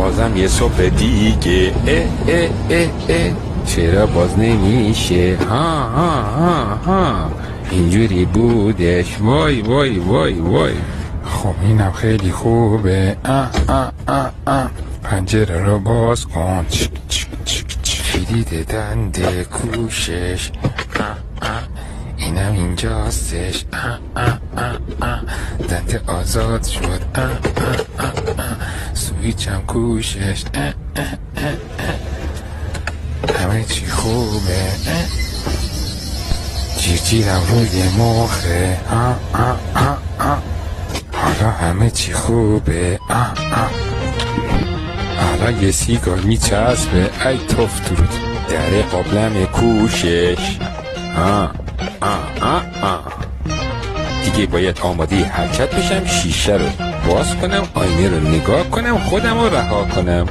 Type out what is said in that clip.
بازم یه صبح دیگه چرا باز نمیشه ها اینجوری بودش وای وای وای وای. خب اینم خیلی خوبه. پنجره رو باز کن. کلید دنده کوشش اینم اینجاستش دنده آزاد شد سویچم کوشش همه چی خوبه جیرجیرم روی مخه حالا همه چی خوبه حالا یه سیگار میچسبه ای توف درود در قابلم کوشش دیگه باید آماده حرکت بشم شیشه رو باز کنم آینه رو نگاه کنم خودم رو رها کنم